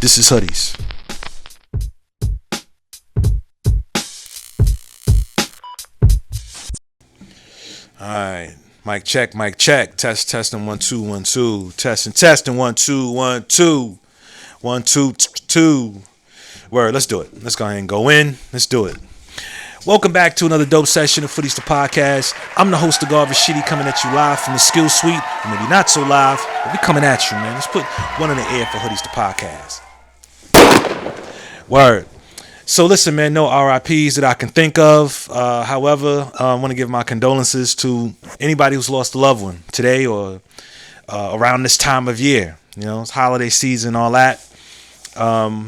This is Hoodies. All right. Mic check, mic check. Testing 1 2 1 2. Testing 1 2 1 2. 1 2 2. Word, let's do it. Let's go ahead and go in. Let's do it. Welcome back to another dope session of Footies the Podcast. I'm the host of Garvin Shitty, coming at you live from the Skill Suite. Or maybe not so live, but we coming at you, man. Let's put one in the air for Hoodies the Podcast. Word. So listen, man, no RIPs that I can think of. However, I want to give my condolences to anybody who's lost a loved one today or around this time of year. You know, it's holiday season, all that.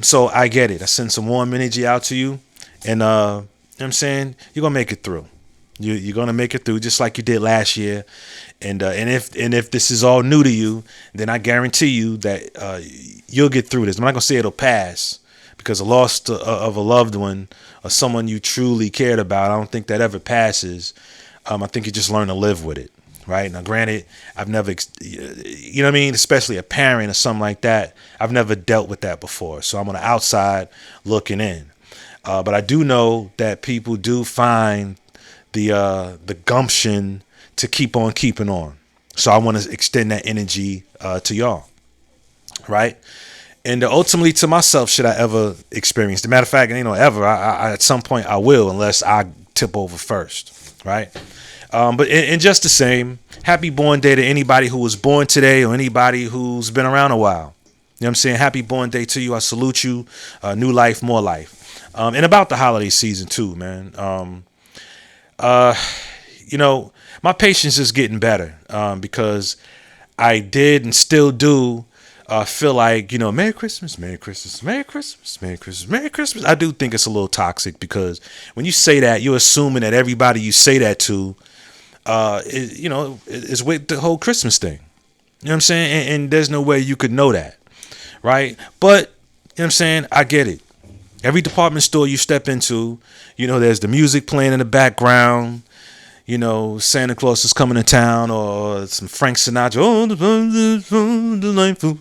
So I get it. I send some warm energy out to you. And, you know what I'm saying? You're going to make it through. You're going to make it through just like you did last year. And if this is all new to you, then I guarantee you that you'll get through this. I'm not going to say it'll pass, because the loss of a loved one or someone you truly cared about, I don't think that ever passes. I think you just learn to live with it, right? Now, granted, I've never, you know what I mean? Especially a parent or something like that. I've never dealt with that before. So I'm on the outside looking in. But I do know that people do find the gumption to keep on keeping on. So I want to extend that energy to y'all, right? And ultimately to myself, should I ever experience. As a matter of fact, ain't no ever. I at some point I will, unless I tip over first, right? But in just the same, happy born day to anybody who was born today or anybody who's been around a while. You know what I'm saying? Happy born day to you. I salute you. New life, more life. And about the holiday season too, man. You know, my patience is getting better because I did and still do feel like, you know, Merry Christmas, Merry Christmas, Merry Christmas, Merry Christmas, Merry Christmas. I do think it's a little toxic because when you say that, you're assuming that everybody you say that to, is with the whole Christmas thing. You know what I'm saying? And there's no way you could know that, right? But, you know what I'm saying? I get it. Every department store you step into, you know, there's the music playing in the background. You know, Santa Claus is coming to town, or some Frank Sinatra, delightful,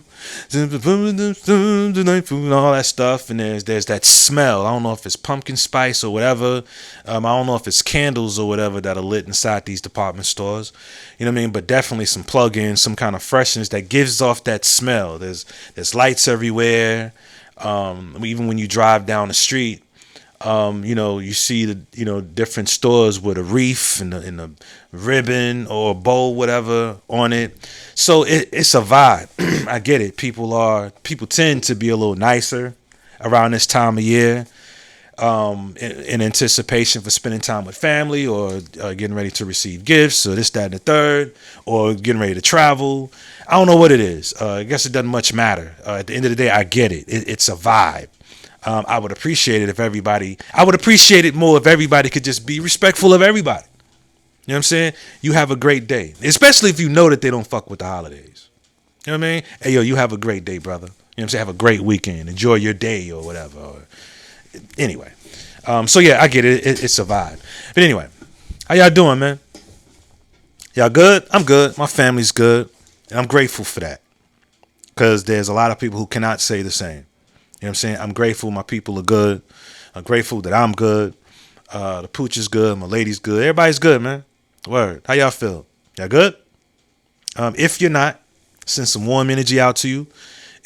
and all that stuff. And there's that smell. I don't know if it's pumpkin spice or whatever. I don't know if it's candles or whatever that are lit inside these department stores. You know what I mean? But definitely some plug-in, some kind of freshness that gives off that smell. There's lights everywhere. Even when you drive down the street. You know, you see the, you know, different stores with a wreath and a ribbon or a bow, whatever on it. So it's a vibe. I get it. People tend to be a little nicer around this time of year, in anticipation for spending time with family or getting ready to receive gifts or this, that, and the third, or getting ready to travel. I don't know what it is. I guess it doesn't much matter. At the end of the day, I get it. It's a vibe. I would appreciate it more if everybody could just be respectful of everybody. You know what I'm saying? You have a great day, especially if you know that they don't fuck with the holidays. You know what I mean? Hey, yo, you have a great day, brother. You know what I'm saying? Have a great weekend. Enjoy your day or whatever. Anyway. So yeah, I get it. It's a vibe. But anyway, how y'all doing, man? Y'all good? I'm good. My family's good. And I'm grateful for that. Because there's a lot of people who cannot say the same. You know what I'm saying? I'm grateful my people are good. I'm grateful that I'm good. The pooch is good. My lady's good. Everybody's good, man. Word. How y'all feel? Y'all good? If you're not, send some warm energy out to you.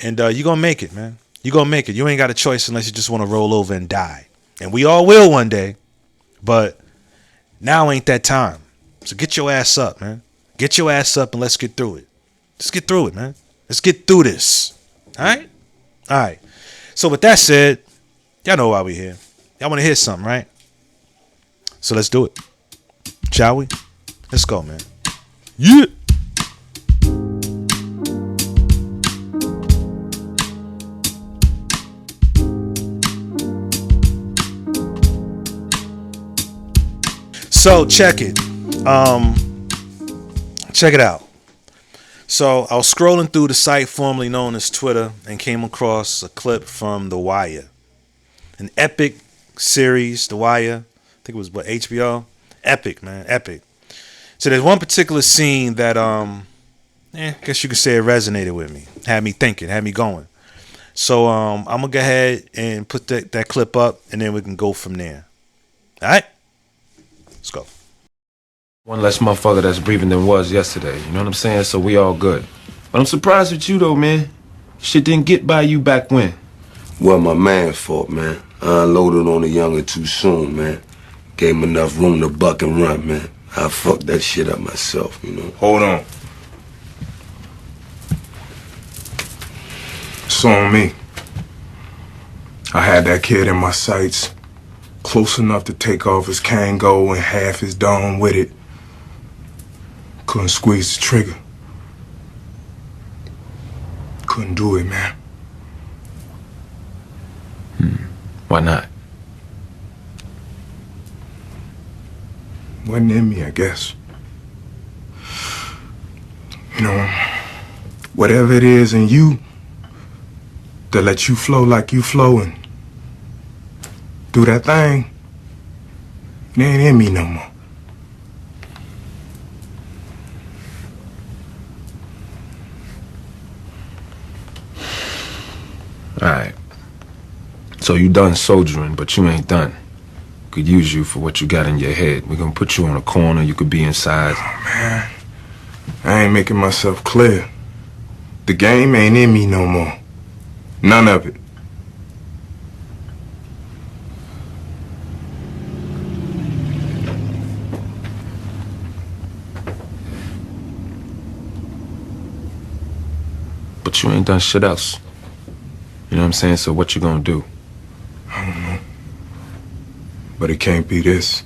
And you're going to make it, man. You're going to make it. You ain't got a choice unless you just want to roll over and die. And we all will one day. But now ain't that time. So get your ass up, man. Get your ass up and let's get through it. Let's get through it, man. Let's get through this. All right? All right. So with that said, y'all know why we here. Y'all want to hear something, right? So let's do it. Shall we? Let's go, man. Yeah. So check it. Check it out. So I was scrolling through the site formerly known as Twitter and came across a clip from The Wire. An epic series, The Wire. I think it was, HBO? Epic, man. Epic. So there's one particular scene that, I guess you could say it resonated with me. Had me thinking, had me going. So I'm gonna go ahead and put that clip up, and then we can go from there. All right, let's go. One less motherfucker that's breathing than was yesterday. You know what I'm saying? So we all good. But I'm surprised with you though, man. Shit didn't get by you back when. Well, my man's fault, man. I unloaded on the younger too soon, man. Gave him enough room to buck and run, man. I fucked that shit up myself, you know. Hold on. It's on me. I had that kid in my sights, close enough to take off his Kango and half his dome with it. Couldn't squeeze the trigger. Couldn't do it, man. Why not? Wasn't in me, I guess. You know, whatever it is in you that lets you flow like you flow and do that thing, it ain't in me no more. Alright. So you done soldiering, but you ain't done. Could use you for what you got in your head. We're gonna put you on a corner, you could be inside. Oh, man, I ain't making myself clear. The game ain't in me no more. None of it. But you ain't done shit else. You know what I'm saying? So what you gonna do? I don't know. But it can't be this.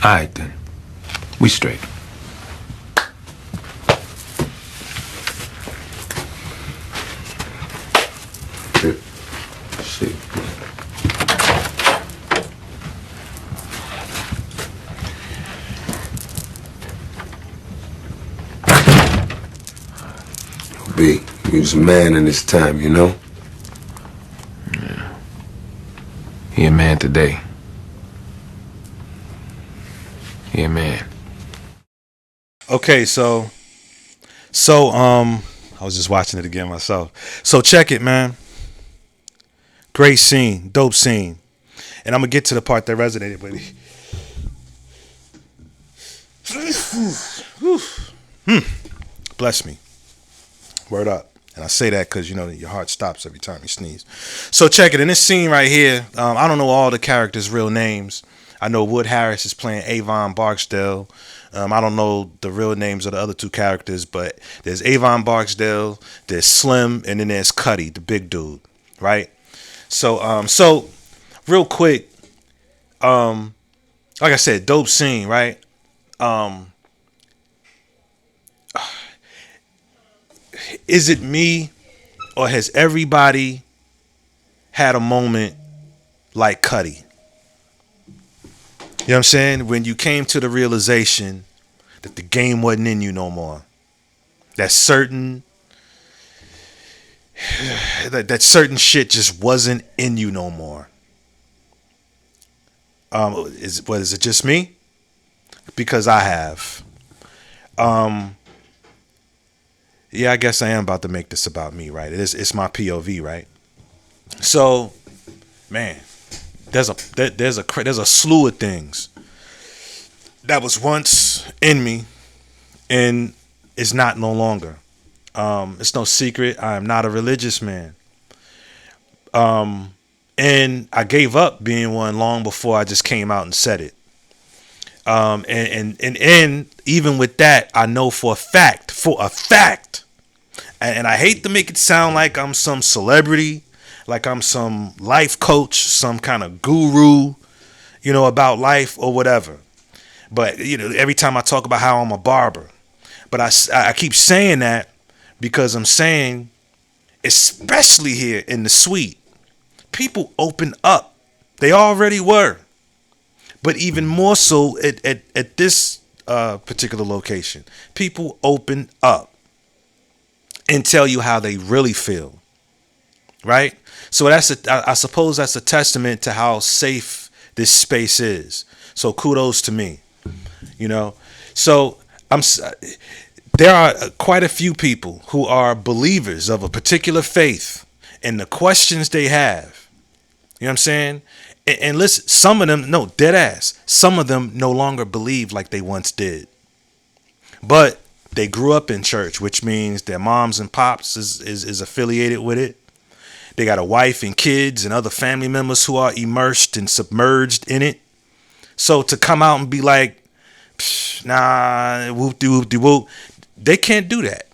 Alright then. We straight. Shit. B, he was a man in his time, you know? Yeah. He a man today. He a man. Okay, so I was just watching it again myself. So check it, man. Great scene, dope scene. And I'm gonna get to the part that resonated with me. Bless me. Word up. And I say that because, you know, your heart stops every time you sneeze. So check it. In this scene right here, I don't know all the characters' real names. I know Wood Harris is playing Avon Barksdale. I don't know the real names of the other two characters, but there's Avon Barksdale, there's Slim, and then there's Cuddy, the big dude, right? So real quick, like I said, dope scene, right? Is it me, or has everybody had a moment like Cuddy? You know what I'm saying? When you came to the realization that the game wasn't in you no more. That certain shit just wasn't in you no more. Is it just me? Because I have. Yeah, I guess I am about to make this about me, right? It's my POV, right? So, man, there's a slew of things that was once in me and is not no longer. It's no secret. I am not a religious man. And I gave up being one long before I just came out and said it. And even with that, I know for a fact, and I hate to make it sound like I'm some celebrity, like I'm some life coach, some kind of guru, you know, about life or whatever. But, you know, every time I talk about how I'm a barber, but I keep saying that because I'm saying, especially here in the suite, people open up. They already were. But even more so at this particular location, people open up and tell you how they really feel, right? So I suppose that's a testament to how safe this space is. So kudos to me, you know. So there are quite a few people who are believers of a particular faith, and the questions they have, you know what I'm saying? And listen, some of them, no, dead ass, some of them no longer believe like they once did. But they grew up in church, which means their moms and pops is affiliated with it. They got a wife and kids and other family members who are immersed and submerged in it. So to come out and be like, nah, whoop-de-whoop-de-whoop, they can't do that.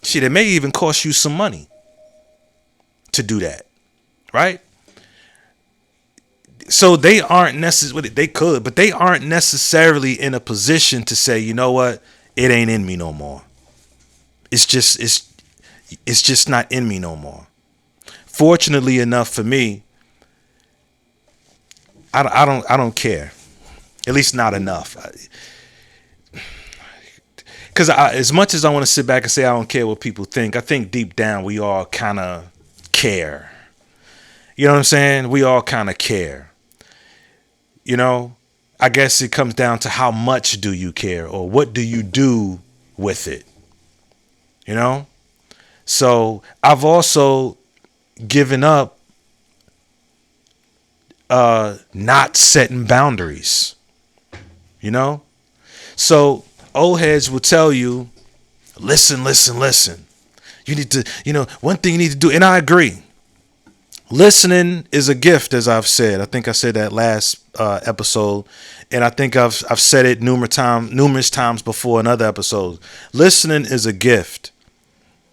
Shit, it may even cost you some money to do that, right? So they aren't necessarily, they could, but they aren't necessarily in a position to say, you know what, it ain't in me no more. It's just not in me no more. Fortunately enough for me, I don't care. At least not enough. Because as much as I want to sit back and say I don't care what people think, I think deep down we all kind of care. You know what I'm saying? We all kind of care. You know, I guess it comes down to how much do you care, or what do you do with it? You know? So I've also given up not setting boundaries. You know? So old heads will tell you, listen. You need to, one thing you need to do, and I agree. Listening is a gift, as I've said. I think I said that last episode, and I think I've said it numerous times before in other episodes. Listening is a gift.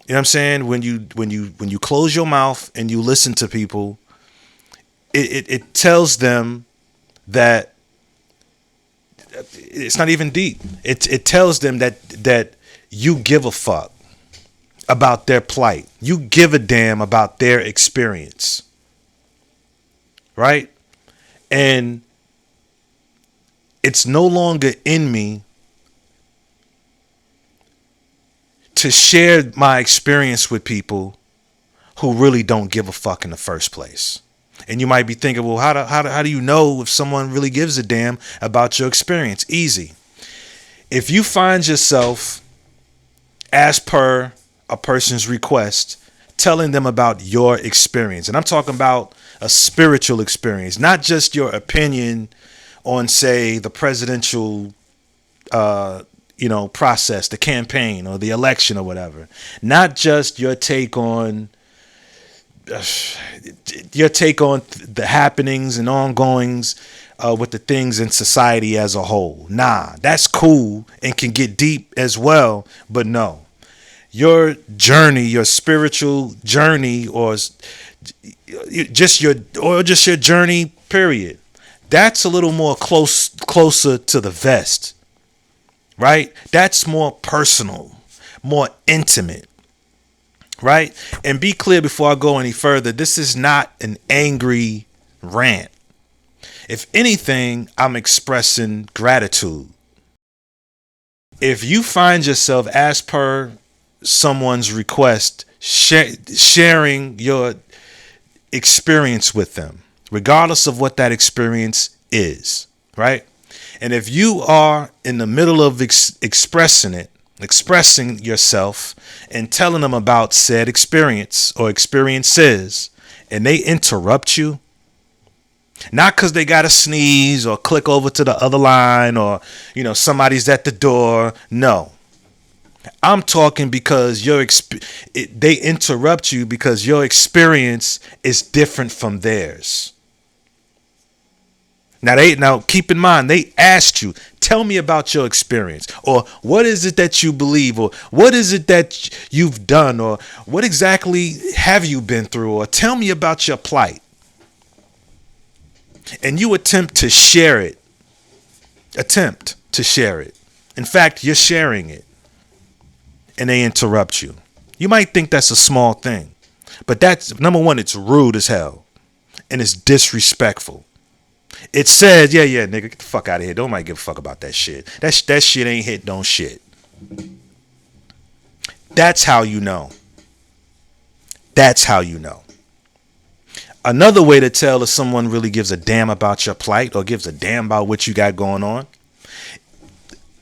You know what I'm saying? When you close your mouth and you listen to people, it tells them that it's not even deep. It tells them that you give a fuck about their plight. You give a damn about their experience. Right? And it's no longer in me to share my experience with people who really don't give a fuck in the first place. And you might be thinking, well, how do you know if someone really gives a damn about your experience? Easy. If you find yourself, as per a person's request, telling them about your experience, and I'm talking about a spiritual experience, not just your opinion on, say, the presidential process, the campaign or the election or whatever, not just your take on the happenings and ongoings with the things in society as a whole. Nah, that's cool and can get deep as well, but no. Your journey, your spiritual journey, or just your journey, period. That's a little more closer to the vest, right? That's more personal, more intimate, right? And be clear before I go any further, this is not an angry rant. If anything, I'm expressing gratitude. If you find yourself, as per someone's request, sharing your experience with them, regardless of what that experience is, right? And if you are in the middle of expressing yourself and telling them about said experience or experiences, and they interrupt you, not because they got to sneeze or click over to the other line or, somebody's at the door. No. I'm talking because they interrupt you because your experience is different from theirs. Now keep in mind, they asked you, tell me about your experience, or what is it that you believe, or what is it that you've done, or what exactly have you been through, or tell me about your plight. And you attempt to share it. In fact, you're sharing it. And they interrupt you. You might think that's a small thing, but that's, number one, it's rude as hell, and it's disrespectful. It says, yeah, nigga, get the fuck out of here. Don't nobody give a fuck about that shit. That shit ain't hit, don't shit. That's how you know. Another way to tell if someone really gives a damn about your plight or gives a damn about what you got going on,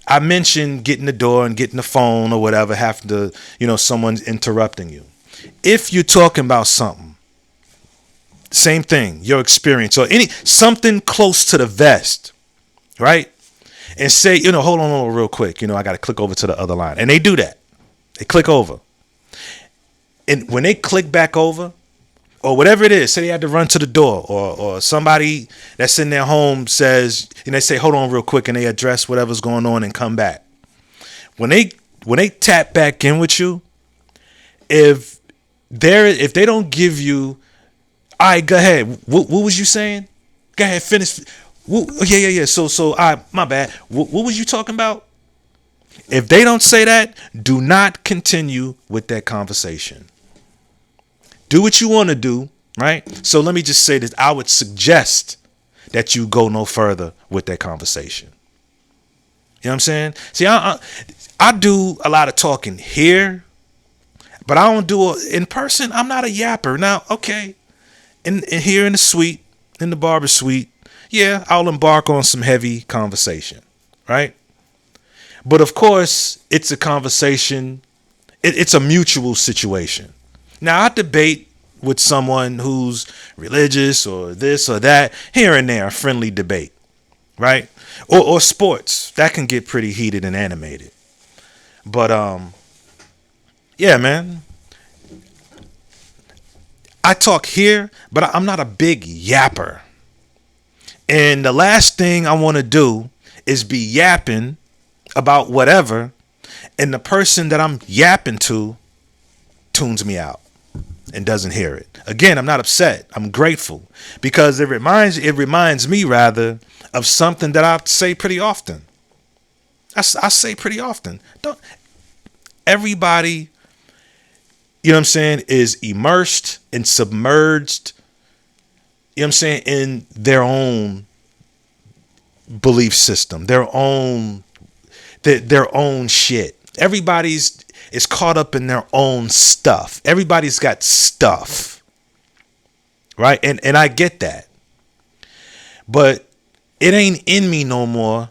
I mentioned getting the door and getting the phone or whatever, having to, someone's interrupting you. If you're talking about something, same thing, your experience or something close to the vest, right? And say, hold on real quick. I got to click over to the other line. And they do that. They click over. And when they click back over, or whatever it is, say they had to run to the door, or somebody that's in their home says, they say, hold on real quick, and they address whatever's going on and come back. When they tap back in with you, if they don't give you, all right, go ahead. What was you saying? Go ahead, finish. Yeah. So, my bad. What was you talking about? If they don't say that, do not continue with that conversation. Do what you want to do, right? So let me just say this. I would suggest that you go no further with that conversation. You know what I'm saying? See, I do a lot of talking here, but I don't do it in person. I'm not a yapper. Now, okay, in here in the suite, in the barber suite, yeah, I'll embark on some heavy conversation, right? But of course, it's a conversation. It's a mutual situation. Now, I debate with someone who's religious or this or that, here and there, a friendly debate, right? Or sports. That can get pretty heated and animated. But, yeah, man. I talk here, but I'm not a big yapper. And the last thing I want to do is be yapping about whatever, and the person that I'm yapping to tunes me out and doesn't hear it. Again, I'm not upset. I'm grateful because it reminds me rather of something that I say pretty often. I say pretty often. Everybody, you know what I'm saying, is immersed and submerged, you know what I'm saying, in their own belief system, their own shit. Everybody's is caught up in their own stuff. Everybody's got stuff, right? And I get that, but it ain't in me no more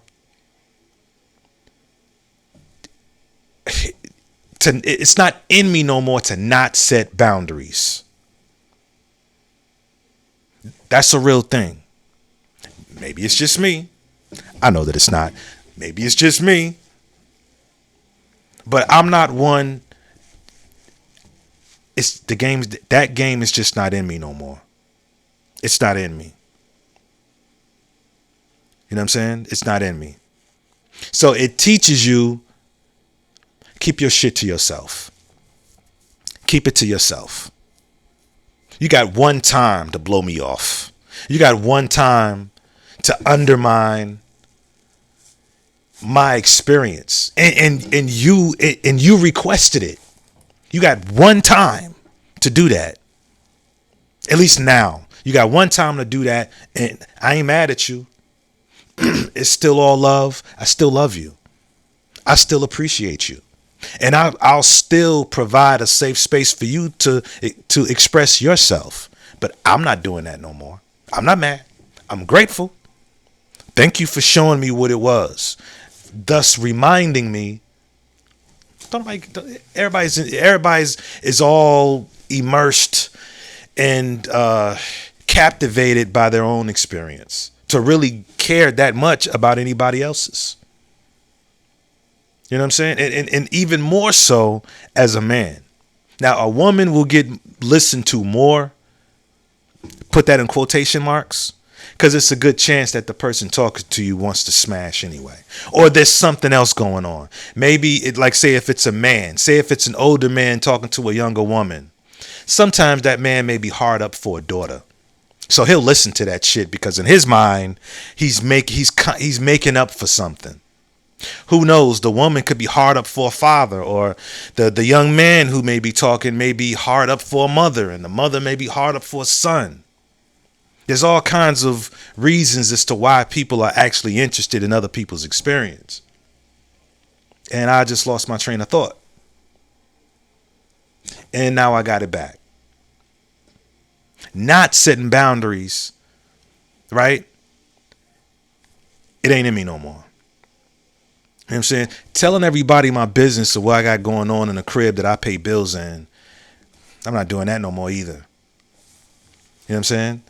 it's not in me no more to not set boundaries. That's a real thing. Maybe it's just me. I know that it's not. Maybe it's just me. But I'm not one. It's the games. That game is just not in me no more. It's not in me. You know what I'm saying? It's not in me. So it teaches you, keep your shit to yourself. Keep it to yourself. You got one time to blow me off. You got one time to undermine my experience. And you requested it. You got one time to do that. At least now. You got one time to do that. And I ain't mad at you. It's still all love. I still love you. I still appreciate you. And I'll still provide a safe space for you to express yourself. But I'm not doing that no more. I'm not mad. I'm grateful. Thank you for showing me what it was. Thus reminding me. Everybody's is all immersed and captivated by their own experience to really care that much about anybody else's. You know what I'm saying? And even more so as a man. Now, a woman will get listened to more. Put that in quotation marks. Because it's a good chance that the person talking to you wants to smash anyway. Or there's something else going on. Maybe, say if it's a man. Say if it's an older man talking to a younger woman. Sometimes that man may be hard up for a daughter. So he'll listen to that shit because in his mind, he's making up for something. Who knows? The woman could be hard up for a father, or the young man who may be talking may be hard up for a mother, and the mother may be hard up for a son. There's all kinds of reasons as to why people are actually interested in other people's experience. And I just lost my train of thought. And now I got it back. Not setting boundaries, right? It ain't in me no more. You know what I'm saying? Telling everybody my business of what I got going on in the crib that I pay bills in. I'm not doing that no more either. You know what I'm saying?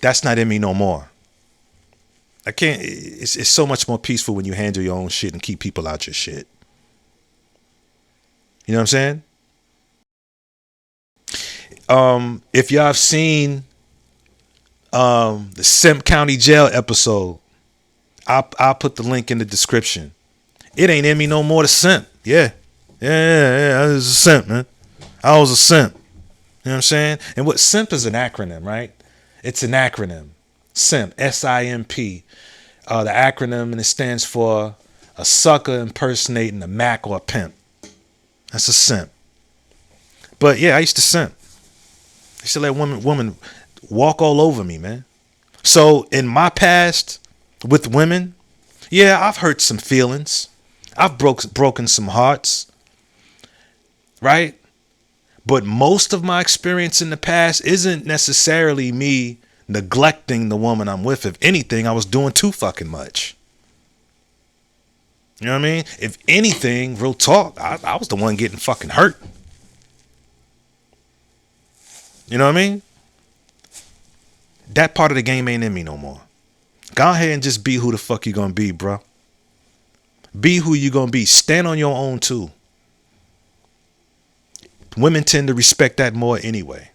That's not in me no more. I can't. It's so much more peaceful when you handle your own shit and keep people out your shit. You know what I'm saying? If y'all have seen the Simp County Jail episode, I'll put the link in the description. It ain't in me no more to simp. Yeah. I was a simp, man. I was a simp. You know what I'm saying? And what simp is an acronym, right? It's an acronym. Simp, S-I-M-P. The acronym, and it stands for a sucker impersonating a Mac or a pimp. That's a simp. But yeah, I used to simp. I used to let women walk all over me, man. So in my past with women, yeah, I've hurt some feelings. I've broken some hearts. Right? But most of my experience in the past isn't necessarily me neglecting the woman I'm with. If anything, I was doing too fucking much. You know what I mean? If anything, real talk, I was the one getting fucking hurt. You know what I mean? That part of the game ain't in me no more. Go ahead and just be who the fuck you gonna be, bro. Be who you gonna be. Stand on your own too. Women tend to respect that more anyway.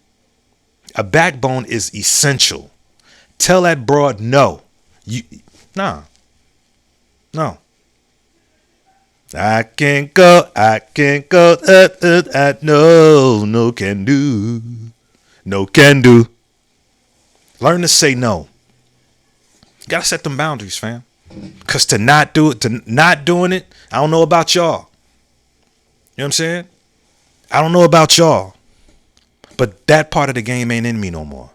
A backbone is essential. Tell that broad no. No. I can't go, no can do. No can do. Learn to say no. You gotta set them boundaries, fam. Cause to not do it, to not doing it, I don't know about y'all. You know what I'm saying? I don't know about y'all. But that part of the game ain't in me no more.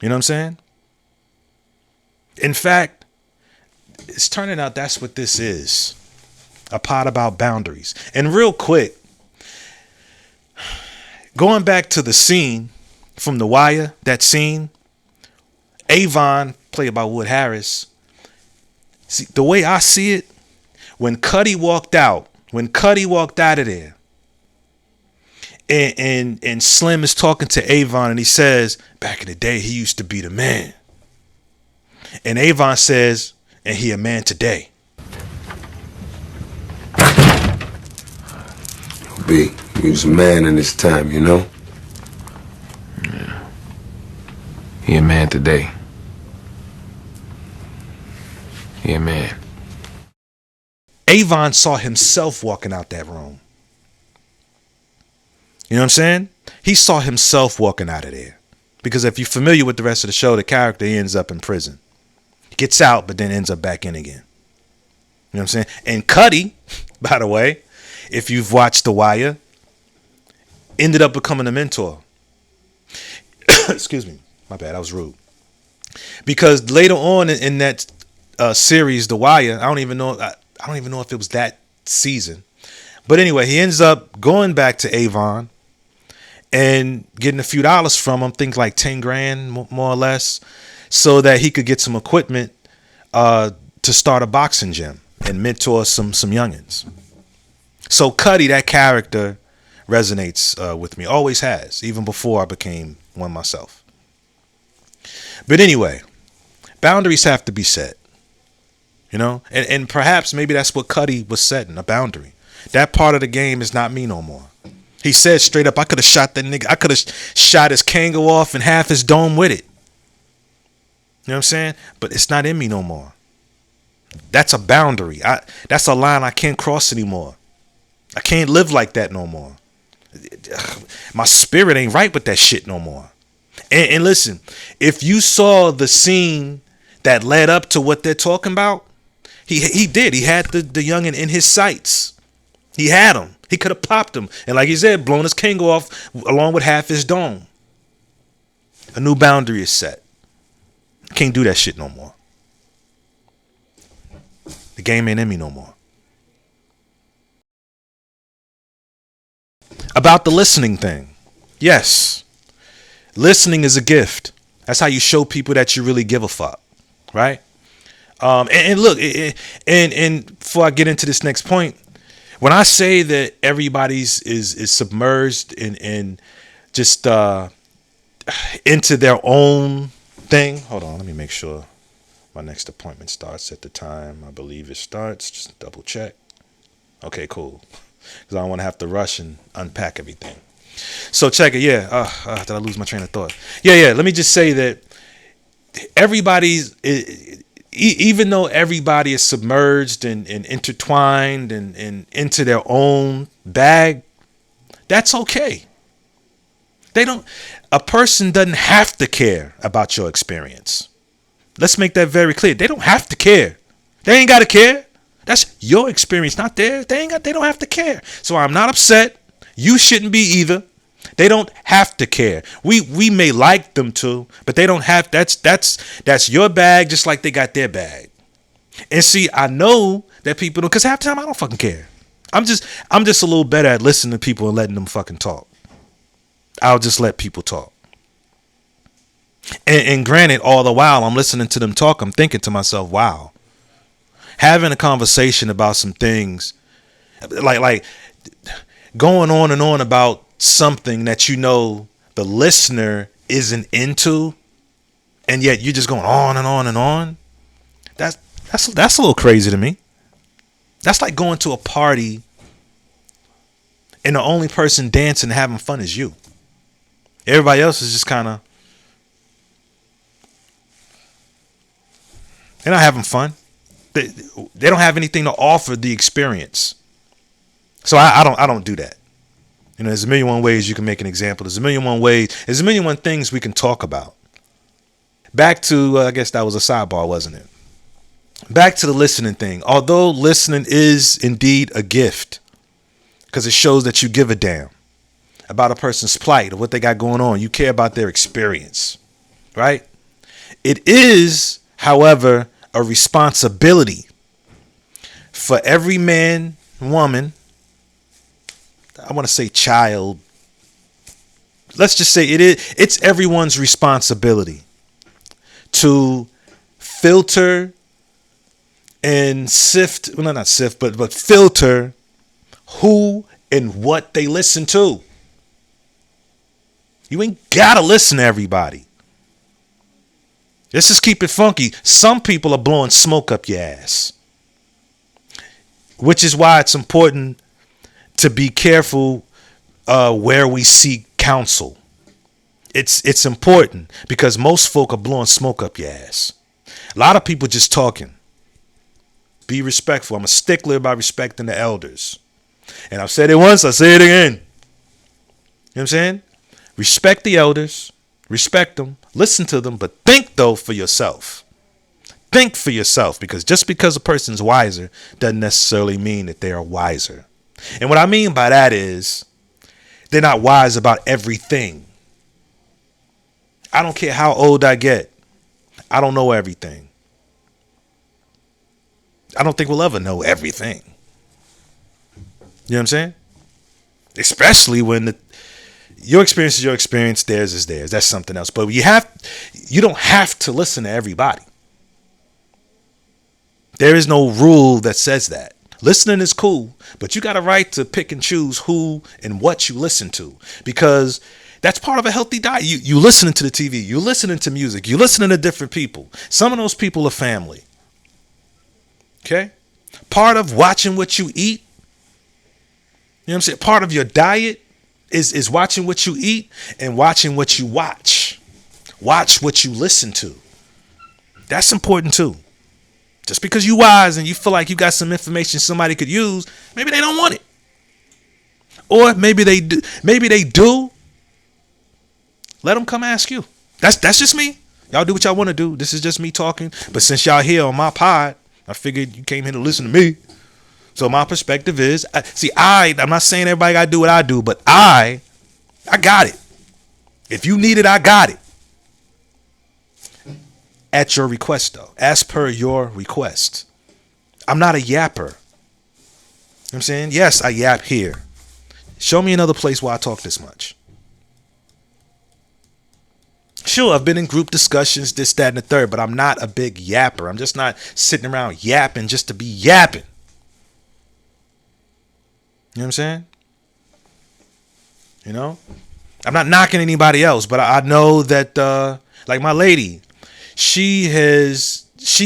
You know what I'm saying? In fact, it's turning out that's what this is. A pod about boundaries. And real quick, going back to the scene from The Wire, that scene, Avon, played by Wood Harris. See, the way I see it, when Cuddy walked out of there, and Slim is talking to Avon, and he says, back in the day, he used to be the man. And Avon says, and he a man today. B, he was a man in his time, you know? Yeah. He a man today. He a man. Avon saw himself walking out that room. You know what I'm saying? He saw himself walking out of there. Because if you're familiar with the rest of the show, the character ends up in prison. He gets out, but then ends up back in again. You know what I'm saying? And Cuddy, by the way, if you've watched The Wire, ended up becoming a mentor. Excuse me. My bad. I was rude. Because later on in that series, The Wire, I don't even know if it was that season. But anyway, he ends up going back to Avon and getting a few dollars from him, things like 10 grand, more or less, so that he could get some equipment to start a boxing gym and mentor some youngins. So Cuddy, that character, resonates with me. Always has, even before I became one myself. But anyway, boundaries have to be set. You know? And perhaps maybe that's what Cuddy was setting, a boundary. That part of the game is not me no more. He said straight up, I could have shot that nigga. I could have shot his Kango off and half his dome with it. You know what I'm saying? But it's not in me no more. That's a boundary. That's a line I can't cross anymore. I can't live like that no more. My spirit ain't right with that shit no more. And listen, if you saw the scene that led up to what they're talking about, he did. He had the youngin in his sights. He had him. He could have popped him. And like he said, blown his Kango off along with half his dome. A new boundary is set. Can't do that shit no more. The game ain't in me no more. About the listening thing. Yes. Listening is a gift. That's how you show people that you really give a fuck. Right? And look, and before I get into this next point, when I say that everybody's is submerged in just into their own thing. Hold on, let me make sure my next appointment starts at the time I believe it starts. Just double check. Okay, cool. Because I don't want to have to rush and unpack everything. So check it. Yeah. Did I lose my train of thought? Yeah. Let me just say that everybody's, even though everybody is submerged and intertwined and into their own bag, that's okay. A person doesn't have to care about your experience. Let's make that very clear. They don't have to care. They ain't got to care. That's your experience, not theirs. They don't have to care. So I'm not upset. You shouldn't be either. They don't have to care. We may like them to, but they don't have. That's your bag, just like they got their bag. And see, I know that people don't, because half the time I don't fucking care. I'm just a little better at listening to people and letting them fucking talk. I'll just let people talk. And granted, all the while I'm listening to them talk, I'm thinking to myself, wow, having a conversation about some things, like going on and on about something that you know the listener isn't into, and yet you're just going on and on and on. That's a little crazy to me. That's like going to a party and the only person dancing and having fun is you. Everybody else is just kind of, they're not having fun. They don't have anything to offer the experience. So I don't do that. You know, there's a million one ways you can make an example. There's a million one ways. There's a million one things we can talk about. Back to, I guess that was a sidebar, wasn't it? Back to the listening thing. Although listening is indeed a gift, because it shows that you give a damn about a person's plight or what they got going on. You care about their experience, right? It is, however, a responsibility for every man, woman, I want to say child. Let's just say it's everyone's responsibility to filter and sift, well, not sift, but filter who and what they listen to. You ain't gotta listen to everybody. Let's just keep it funky. Some people are blowing smoke up your ass, which is why it's important to be careful where we seek counsel. It's important because most folk are blowing smoke up your ass. A lot of people just talking. Be respectful. I'm a stickler about respecting the elders. And I've said it once, I say it again. You know what I'm saying? Respect the elders. Respect them. Listen to them. But think, though, for yourself. Think for yourself. Because just because a person's wiser doesn't necessarily mean that they are wiser. And what I mean by that is they're not wise about everything. I don't care how old I get. I don't know everything. I don't think we'll ever know everything. You know what I'm saying? Especially when your experience is your experience, theirs is theirs. That's something else. But you don't have to listen to everybody. There is no rule that says that. Listening is cool, but you got a right to pick and choose who and what you listen to, because that's part of a healthy diet. You listening to the TV, you listening to music, you listening to different people. Some of those people are family. Okay? Part of watching what you eat, you know what I'm saying? Part of your diet is watching what you eat and watching what you watch. Watch what you listen to. That's important too. Just because you wise and you feel like you got some information somebody could use, maybe they don't want it. Or maybe they do. Maybe they do. Let them come ask you. That's just me. Y'all do what y'all want to do. This is just me talking. But since y'all here on my pod, I figured you came here to listen to me. So my perspective is, I'm not saying everybody got to do what I do, but I got it. If you need it, I got it. At your request, though. As per your request. I'm not a yapper. You know what I'm saying? Yes, I yap here. Show me another place where I talk this much. Sure, I've been in group discussions, this, that, and the third, but I'm not a big yapper. I'm just not sitting around yapping just to be yapping. You know what I'm saying? You know? I'm not knocking anybody else, but I know that, like my lady, she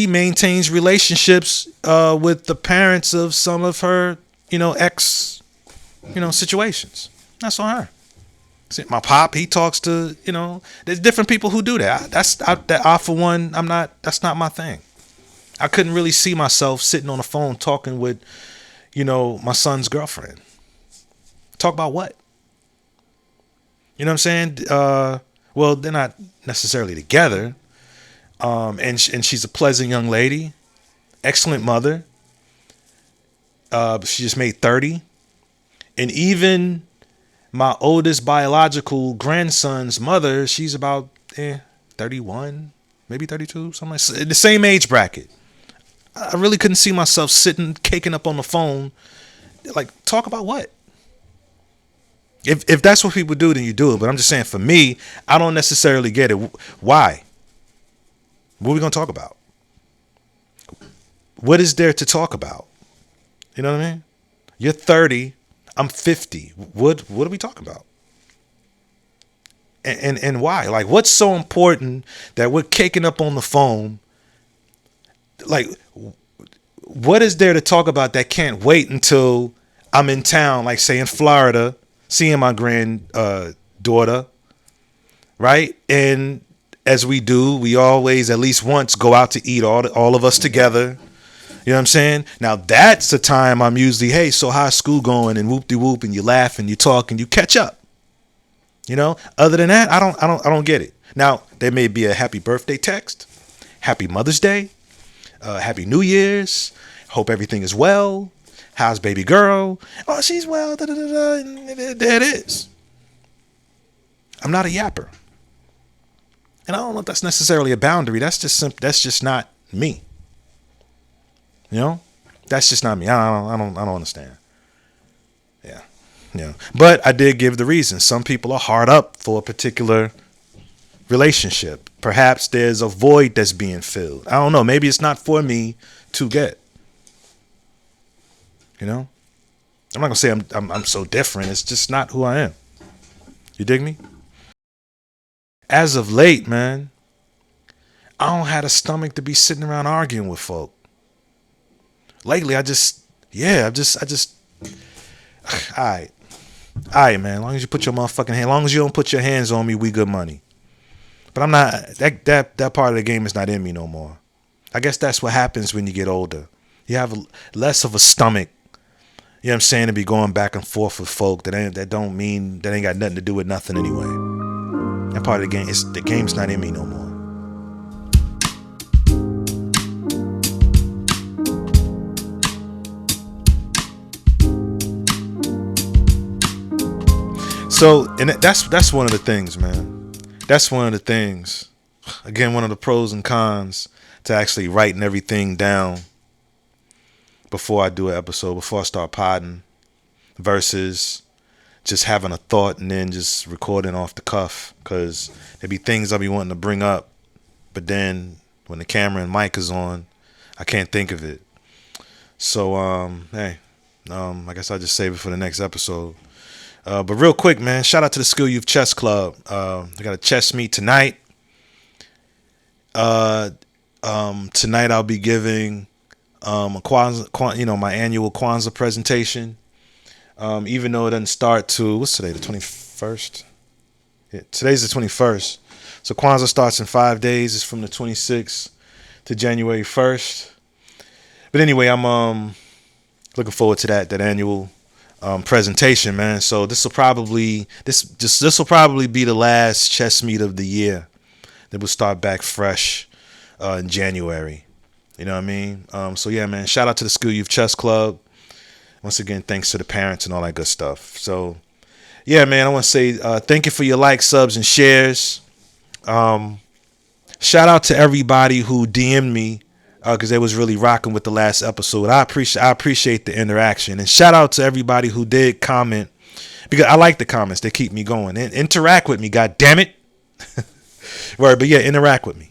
maintains relationships with the parents of some of her, ex, situations. That's on her. See, my pop, he talks to, there's different people who do that. For one, that's not my thing. I couldn't really see myself sitting on the phone talking with, my son's girlfriend. Talk about what? You know what I'm saying? Well, they're not necessarily together. And she's a pleasant young lady, excellent mother. She just made 30. And even my oldest biological grandson's mother, she's about 31, maybe 32, something like that. The same age bracket. I really couldn't see myself sitting, caking up on the phone. Like, talk about what? If that's what people do, then you do it. But I'm just saying, for me, I don't necessarily get it. Why? What are we going to talk about? What is there to talk about? You know what I mean? You're 30. I'm 50. What are we talking about? And why? Like, what's so important that we're caking up on the phone? Like, what is there to talk about that can't wait until I'm in town, like say in Florida, seeing my daughter, right? And as we do, we always at least once go out to eat, all of us together. You know what I'm saying? Now that's the time I'm usually, hey, so how's school going? And whoop de whoop, and you laugh and you talk and you catch up. Other than that, I don't get it. Now there may be a happy birthday text, happy Mother's Day, happy New Year's, hope everything is well. How's baby girl? Oh, she's well. Da, da, da, da. And there it is. I'm not a yapper, and I don't know if that's necessarily a boundary. That's just not me. That's just not me. I don't understand. Yeah. But I did give the reason. Some people are hard up for a particular relationship. Perhaps there's a void that's being filled. I don't know. Maybe it's not for me to get. I'm not gonna say I'm so different. It's just not who I am. You dig me? As of late, man, I don't have a stomach to be sitting around arguing with folk. Lately, I just, all right, man. As long as you put your motherfucking hand, as long as you don't put your hands on me, we good money. But I'm not. That part of the game is not in me no more. I guess that's what happens when you get older. You have less of a stomach. You know what I'm saying? To be going back and forth with folk that ain't got nothing to do with nothing anyway. That part of the game, the game's not in me no more. So, and that's one of the things, man. That's one of the things. Again, one of the pros and cons to actually writing everything down before I do an episode, before I start podding, versus just having a thought and then just recording off the cuff. Because there be things I'll be wanting to bring up, but then when the camera and mic is on, I can't think of it. So, I guess I'll just save it for the next episode. But real quick, man, shout out to the Skill Youth Chess Club. They got a chess meet tonight. Tonight I'll be giving a Kwanzaa, my annual Kwanzaa presentation. Even though it doesn't start to, what's today, the 21st? Yeah, today's the 21st. So Kwanzaa starts in 5 days. It's from the 26th to January 1st. But anyway, I'm looking forward to that annual presentation, man. So this will probably be the last chess meet of the year. Then we'll start back fresh in January. You know what I mean? So yeah, man. Shout out to the Skill Youth Chess Club. Once again, thanks to the parents and all that good stuff. So yeah, man. I want to say thank you for your likes, subs, and shares. Shout out to everybody who DM'd me. Because they was really rocking with the last episode. I appreciate the interaction, and shout out to everybody who did comment, because I like the comments. They keep me going and interact with me. God damn it! Word, but yeah, interact with me. You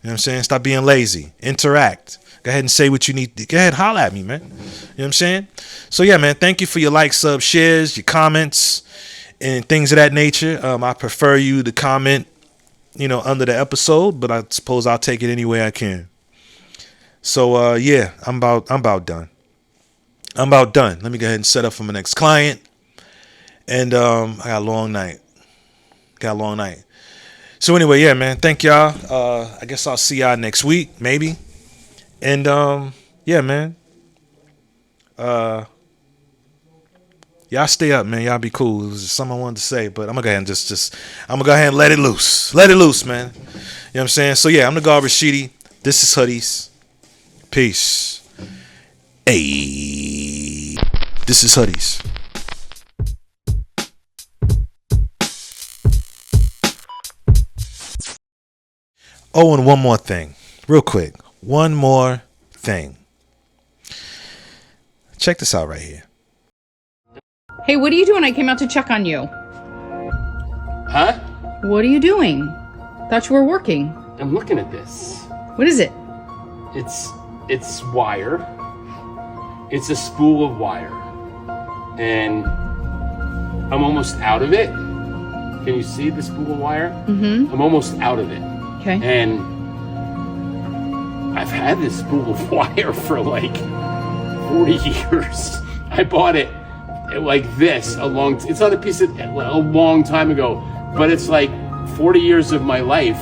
know what I'm saying? Stop being lazy. Interact. Go ahead and say what you need. Go ahead, holler at me, man. You know what I'm saying? So yeah, man, thank you for your likes, subs, shares, your comments, and things of that nature. I prefer you to comment, under the episode, but I suppose I'll take it any way I can. So yeah, I'm about done. I'm about done. Let me go ahead and set up for my next client. And I got a long night. So anyway, yeah, man. Thank y'all. I guess I'll see y'all next week, maybe. And yeah, man. Y'all stay up, man. Y'all be cool. It was just something I wanted to say, but I'm gonna go ahead and I'm gonna go ahead and let it loose. Let it loose, man. You know what I'm saying? So yeah, I'm the God Rashidi. This is Hoodies. Peace. Hey. This is Hoodies. Oh, and one more thing. Real quick. One more thing. Check this out right here. Hey, what are you doing? I came out to check on you. Huh? What are you doing? Thought you were working. I'm looking at this. What is it? It's wire. It's a spool of wire. And I'm almost out of it. Can you see the spool of wire? Mm-hmm. I'm almost out of it. Okay. And I've had this spool of wire for like 40 years. I bought it like this it's not a piece of a long time ago, but it's like 40 years of my life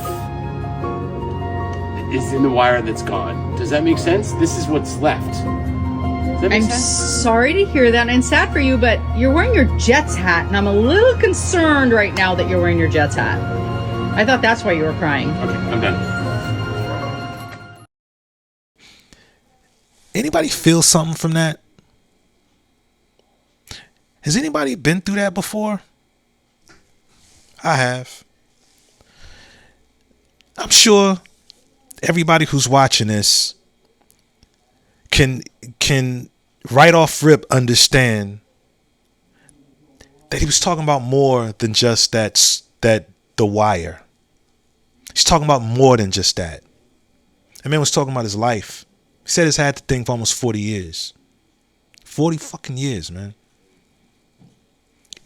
is in the wire that's gone. Does that make sense? This is what's left. Does that make sense? Sorry to hear that, and sad for you, but you're wearing your Jets hat, and I'm a little concerned right now that you're wearing your Jets hat. I thought that's why you were crying. Okay, I'm done. Anybody feel something from that? Has anybody been through that before? I have. I'm sure everybody who's watching this can right off rip understand that he was talking about more than just that the wire. He's talking about more than just that. That man was talking about his life. He said he's had the thing for almost 40 years. 40 fucking years, man.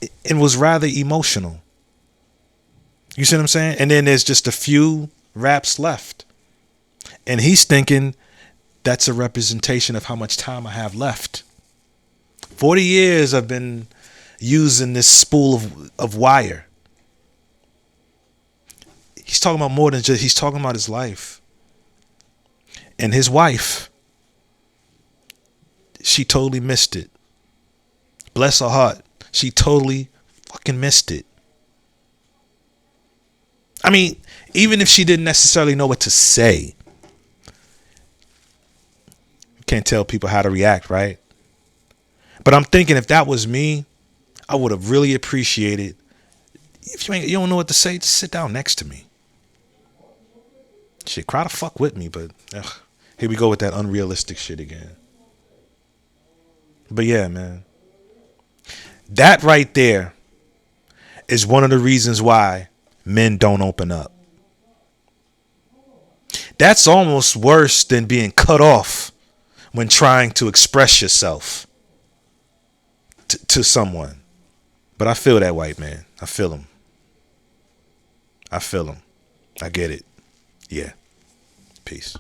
It was rather emotional. You see what I'm saying? And then there's just a few raps left. And he's thinking that's a representation of how much time I have left. 40 years I've been using this spool of wire. He's talking about more than just, he's talking about his life. And his wife, she totally missed it. Bless her heart. She totally fucking missed it. I mean, even if she didn't necessarily know what to say, you can't tell people how to react, right? But I'm thinking if that was me, I would have really appreciated. If you don't know what to say, just sit down next to me. Shit, cry the fuck with me, but here we go with that unrealistic shit again. But yeah, man. That right there is one of the reasons why men don't open up. That's almost worse than being cut off when trying to express yourself to someone. But I feel that white man. I feel him. I get it. Yeah. Peace.